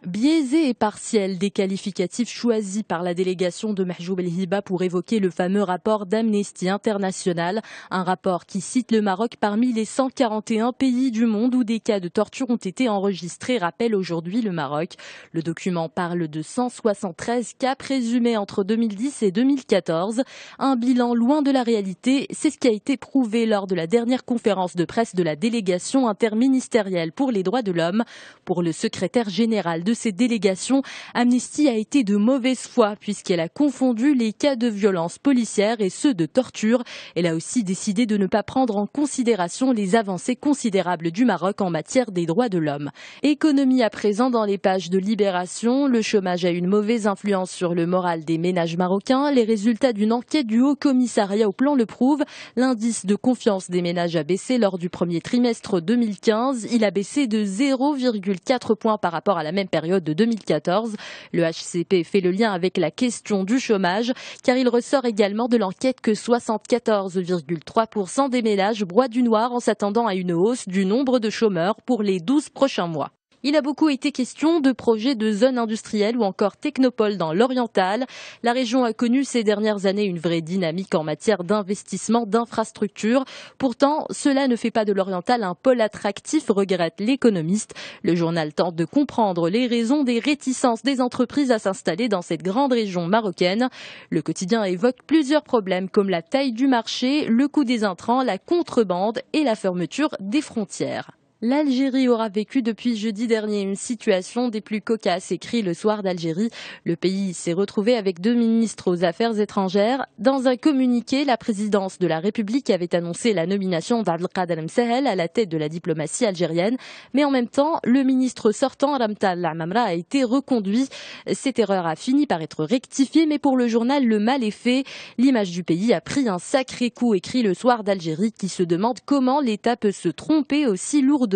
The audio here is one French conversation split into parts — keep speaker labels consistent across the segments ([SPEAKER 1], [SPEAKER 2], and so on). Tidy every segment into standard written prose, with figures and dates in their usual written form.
[SPEAKER 1] Biaisé et partiel, des qualificatifs choisis par la délégation de Mahjoub El Hiba pour évoquer le fameux rapport d'Amnesty International, un rapport qui cite le Maroc parmi les 141 pays du monde où des cas de torture ont été enregistrés, rappelle aujourd'hui le Maroc. Le document parle de 173 cas présumés entre 2010 et 2014, un bilan loin de la réalité, c'est ce qui a été prouvé lors de la dernière conférence de presse de la délégation interministérielle pour les droits de l'homme. Pour le secrétaire général de cette délégation, Amnesty a été de mauvaise foi puisqu'elle a confondu les cas de violence policière et ceux de torture. Elle a aussi décidé de ne pas prendre en considération les avancées considérables du Maroc en matière des droits de l'homme. Économie à présent dans les pages de Libération. Le chômage a une mauvaise influence sur le moral des ménages marocains. Les résultats d'une enquête du Haut Commissariat au Plan le prouvent. L'indice de confiance des ménages a baissé lors du premier trimestre 2015. Il a baissé de 0,4 points par rapport à la même période de 2014. Le HCP fait le lien avec la question du chômage car il ressort également de l'enquête que 74,3% des ménages broient du noir en s'attendant à une hausse du nombre de chômeurs pour les 12 prochains mois. Il a beaucoup été question de projets de zones industrielles ou encore technopoles dans l'Oriental. La région a connu ces dernières années une vraie dynamique en matière d'investissement d'infrastructures. Pourtant, cela ne fait pas de l'Oriental un pôle attractif, regrette l'économiste. Le journal tente de comprendre les raisons des réticences des entreprises à s'installer dans cette grande région marocaine. Le quotidien évoque plusieurs problèmes comme la taille du marché, le coût des intrants, la contrebande et la fermeture des frontières. L'Algérie aura vécu depuis jeudi dernier une situation des plus cocasses, écrit le Soir d'Algérie. Le pays s'est retrouvé avec 2 ministres aux Affaires étrangères. Dans un communiqué, la présidence de la République avait annoncé la nomination d'Abdelkader Msahel à la tête de la diplomatie algérienne. Mais en même temps, le ministre sortant, Ramtal Lamamra, a été reconduit. Cette erreur a fini par être rectifiée, mais pour le journal, le mal est fait. L'image du pays a pris un sacré coup, écrit le Soir d'Algérie, qui se demande comment l'État peut se tromper aussi lourdement.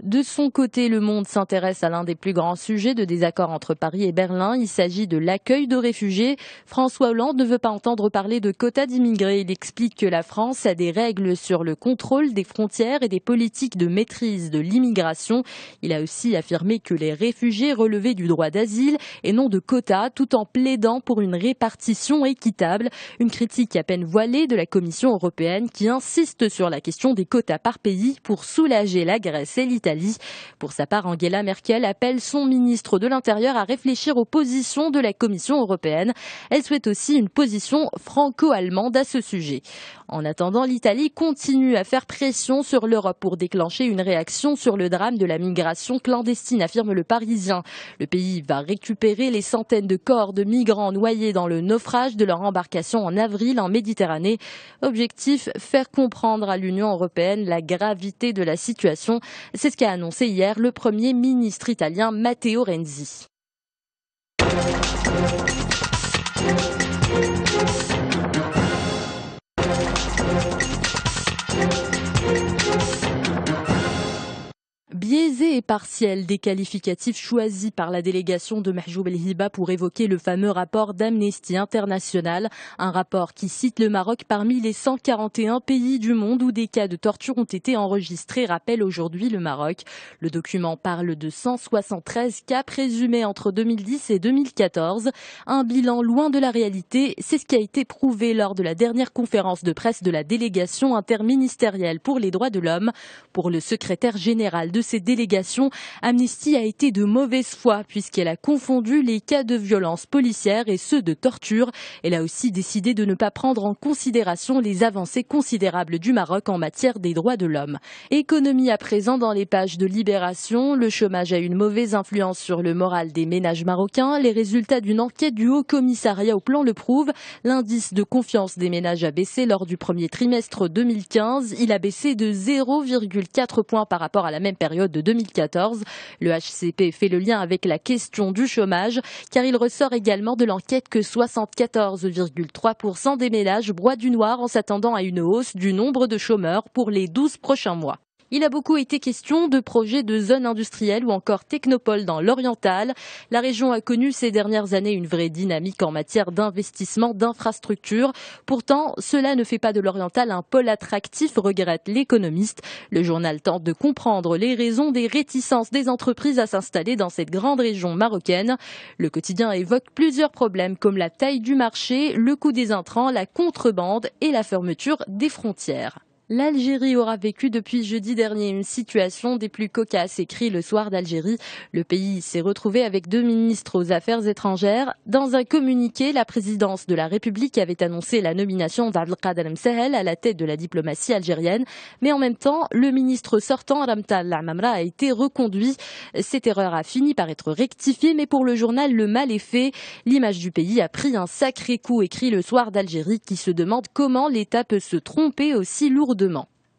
[SPEAKER 1] De son côté, Le Monde s'intéresse à l'un des plus grands sujets de désaccord entre Paris et Berlin. Il s'agit de l'accueil de réfugiés. François Hollande ne veut pas entendre parler de quotas d'immigrés. Il explique que la France a des règles sur le contrôle des frontières et des politiques de maîtrise de l'immigration. Il a aussi affirmé que les réfugiés relevaient du droit d'asile et non de quotas, tout en plaidant pour une répartition équitable. Une critique à peine voilée de la Commission européenne qui insiste sur la question des quotas par pays pour soulager la Grèce et l'Italie. Pour sa part, Angela Merkel appelle son ministre de l'Intérieur à réfléchir aux positions de la Commission européenne. Elle souhaite aussi une position franco-allemande à ce sujet. En attendant, l'Italie continue à faire pression sur l'Europe pour déclencher une réaction sur le drame de la migration clandestine, affirme le Parisien. Le pays va récupérer les centaines de corps de migrants noyés dans le naufrage de leur embarcation en avril en Méditerranée. Objectif, faire comprendre à l'Union européenne la gravité de la situation. C'est ce qu'a annoncé hier le Premier ministre italien Matteo Renzi. Biaisé et partiel, des qualificatifs choisis par la délégation de Mahjoub El Hiba pour évoquer le fameux rapport d'Amnesty International, un rapport qui cite le Maroc parmi les 141 pays du monde où des cas de torture ont été enregistrés, rappelle aujourd'hui le Maroc. Le document parle de 173 cas présumés entre 2010 et 2014, un bilan loin de la réalité, c'est ce qui a été prouvé lors de la dernière conférence de presse de la délégation interministérielle pour les droits de l'homme. Pour le secrétaire général de cette délégation, Amnesty a été de mauvaise foi puisqu'elle a confondu les cas de violence policière et ceux de torture. Elle a aussi décidé de ne pas prendre en considération les avancées considérables du Maroc en matière des droits de l'homme. Économie à présent dans les pages de Libération. Le chômage a une mauvaise influence sur le moral des ménages marocains. Les résultats d'une enquête du Haut Commissariat au Plan le prouvent. L'indice de confiance des ménages a baissé lors du premier trimestre 2015. Il a baissé de 0,4 points par rapport à la même période de 2014. Le HCP fait le lien avec la question du chômage car il ressort également de l'enquête que 74,3% des ménages broient du noir en s'attendant à une hausse du nombre de chômeurs pour les 12 prochains mois. Il a beaucoup été question de projets de zones industrielles ou encore technopoles dans l'oriental. La région a connu ces dernières années une vraie dynamique en matière d'investissement, d'infrastructures. Pourtant, cela ne fait pas de l'oriental un pôle attractif, regrette l'économiste. Le journal tente de comprendre les raisons des réticences des entreprises à s'installer dans cette grande région marocaine. Le quotidien évoque plusieurs problèmes comme la taille du marché, le coût des intrants, la contrebande et la fermeture des frontières. L'Algérie aura vécu depuis jeudi dernier une situation des plus cocasses, écrit Le Soir d'Algérie. Le pays s'est retrouvé avec 2 ministres aux Affaires étrangères. Dans un communiqué, la présidence de la République avait annoncé la nomination d'Abdelkader Msahel à la tête de la diplomatie algérienne. Mais en même temps, le ministre sortant, Ramtal Lamamra, a été reconduit. Cette erreur a fini par être rectifiée, mais pour le journal, le mal est fait. L'image du pays a pris un sacré coup, écrit Le Soir d'Algérie, qui se demande comment l'État peut se tromper aussi lourdement.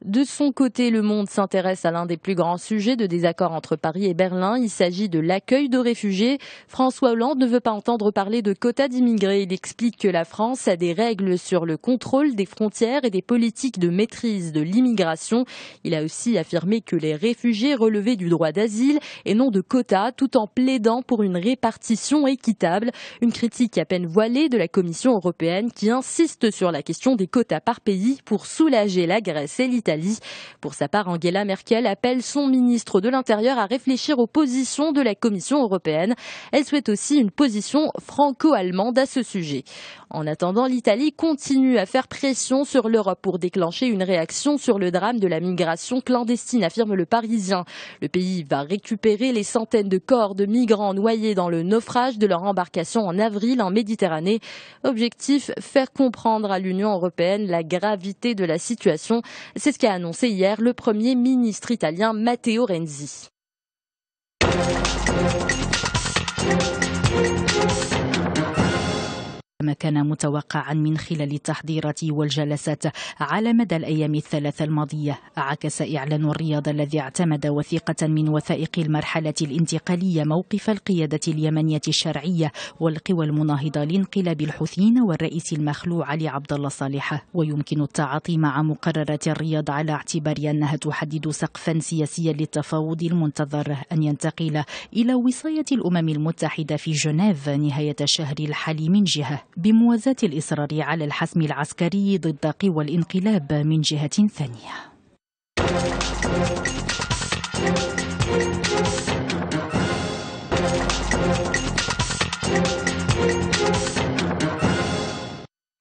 [SPEAKER 1] De son côté, Le Monde s'intéresse à l'un des plus grands sujets de désaccord entre Paris et Berlin. Il s'agit de l'accueil de réfugiés. François Hollande ne veut pas entendre parler de quotas d'immigrés. Il explique que la France a des règles sur le contrôle des frontières et des politiques de maîtrise de l'immigration. Il a aussi affirmé que les réfugiés relevaient du droit d'asile et non de quotas, tout en plaidant pour une répartition équitable. Une critique à peine voilée de la Commission européenne qui insiste sur la question des quotas par pays pour soulager la Grèce et l'Italie. Pour sa part, Angela Merkel appelle son ministre de l'Intérieur à réfléchir aux positions de la Commission européenne. Elle souhaite aussi une position franco-allemande à ce sujet. En attendant, l'Italie continue à faire pression sur l'Europe pour déclencher une réaction sur le drame de la migration clandestine, affirme le Parisien. Le pays va récupérer les centaines de corps de migrants noyés dans le naufrage de leur embarcation en avril en Méditerranée. Objectif, faire comprendre à l'Union européenne la gravité de la situation. C'est ce qu'a annoncé hier le Premier ministre italien Matteo Renzi.
[SPEAKER 2] ما كان متوقعا من خلال التحضيرات والجلسات على مدى الأيام الثلاثة الماضية. عكس إعلان الرياض الذي اعتمد وثيقة من وثائق المرحلة الانتقالية موقف القيادة اليمنية الشرعية والقوى المناهضة لانقلاب الحوثيين والرئيس المخلوع علي عبد الله صالح. ويمكن التعاطي مع مقررات الرياض على اعتبار أنها تحدد سقفا سياسيا للتفاوض المنتظر أن ينتقل إلى وصاية الأمم المتحدة في جنيف نهاية الشهر الحالي من جهة، بموازاة الإصرار على الحسم العسكري ضد قوى الانقلاب من جهة ثانية.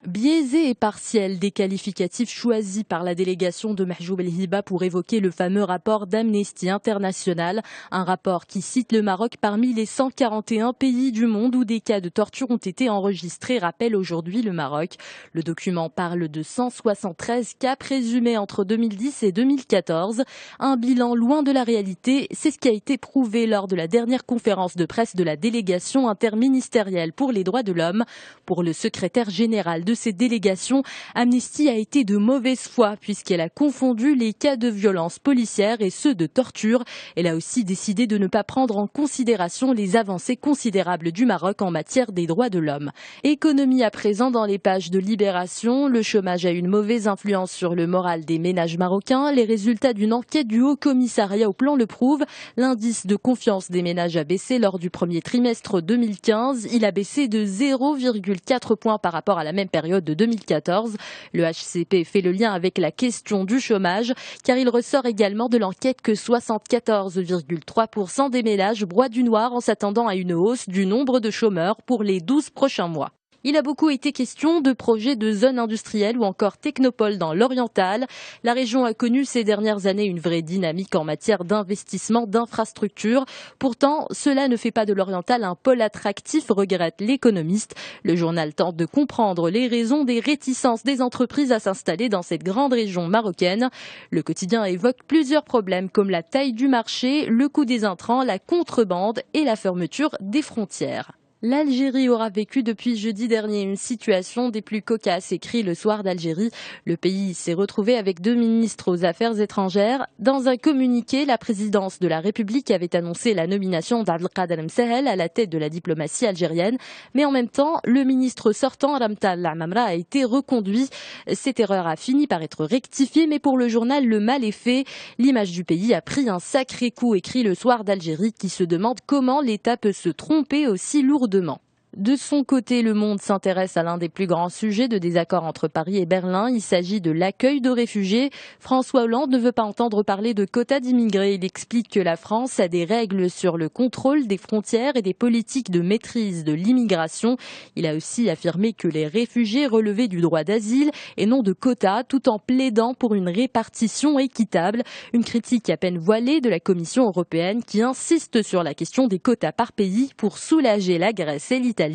[SPEAKER 1] Biaisé et partiel, des qualificatifs choisis par la délégation de Mahjoub El Hiba pour évoquer le fameux rapport d'Amnesty International, un rapport qui cite le Maroc parmi les 141 pays du monde où des cas de torture ont été enregistrés, rappelle aujourd'hui le Maroc. Le document parle de 173 cas présumés entre 2010 et 2014, un bilan loin de la réalité, c'est ce qui a été prouvé lors de la dernière conférence de presse de la délégation interministérielle pour les droits de l'homme. Pour le secrétaire général de cette délégation, Amnesty a été de mauvaise foi puisqu'elle a confondu les cas de violence policière et ceux de torture. Elle a aussi décidé de ne pas prendre en considération les avancées considérables du Maroc en matière des droits de l'homme. Économie à présent dans les pages de Libération. Le chômage a une mauvaise influence sur le moral des ménages marocains. Les résultats d'une enquête du Haut Commissariat au Plan le prouvent. L'indice de confiance des ménages a baissé lors du premier trimestre 2015. Il a baissé de 0,4 points par rapport à la même période de 2014. Le HCP fait le lien avec la question du chômage, car il ressort également de l'enquête que 74,3% des ménages broient du noir en s'attendant à une hausse du nombre de chômeurs pour les 12 prochains mois. Il a beaucoup été question de projets de zones industrielles ou encore technopoles dans l'oriental. La région a connu ces dernières années une vraie dynamique en matière d'investissement, d'infrastructures. Pourtant, cela ne fait pas de l'oriental un pôle attractif, regrette l'économiste. Le journal tente de comprendre les raisons des réticences des entreprises à s'installer dans cette grande région marocaine. Le quotidien évoque plusieurs problèmes comme la taille du marché, le coût des intrants, la contrebande et la fermeture des frontières. L'Algérie aura vécu depuis jeudi dernier une situation des plus cocasses, écrit Le Soir d'Algérie. Le pays s'est retrouvé avec 2 ministres aux Affaires étrangères. Dans un communiqué, la présidence de la République avait annoncé la nomination d'Abdelkader Msahel à la tête de la diplomatie algérienne. Mais en même temps, le ministre sortant, Ramtal Lamamra, a été reconduit. Cette erreur a fini par être rectifiée, mais pour le journal, le mal est fait. L'image du pays a pris un sacré coup, écrit Le Soir d'Algérie, qui se demande comment l'État peut se tromper aussi lourdement. De son côté, Le Monde s'intéresse à l'un des plus grands sujets de désaccord entre Paris et Berlin. Il s'agit de l'accueil de réfugiés. François Hollande ne veut pas entendre parler de quotas d'immigrés. Il explique que la France a des règles sur le contrôle des frontières et des politiques de maîtrise de l'immigration. Il a aussi affirmé que les réfugiés relevaient du droit d'asile et non de quotas, tout en plaidant pour une répartition équitable. Une critique à peine voilée de la Commission européenne qui insiste sur la question des quotas par pays pour soulager la Grèce et l'Italie.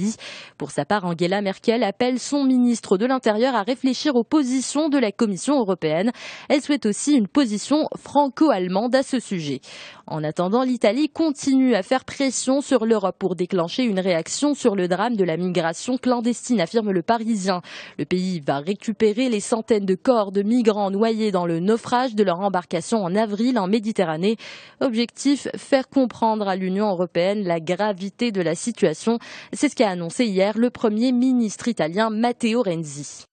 [SPEAKER 1] Pour sa part, Angela Merkel appelle son ministre de l'Intérieur à réfléchir aux positions de la Commission européenne. Elle souhaite aussi une position franco-allemande à ce sujet. En attendant, l'Italie continue à faire pression sur l'Europe pour déclencher une réaction sur le drame de la migration clandestine, affirme Le Parisien. Le pays va récupérer les centaines de corps de migrants noyés dans le naufrage de leur embarcation en avril en Méditerranée. Objectif, faire comprendre à l'Union européenne la gravité de la situation. C'est ce qu'a annoncé hier le Premier ministre italien Matteo Renzi.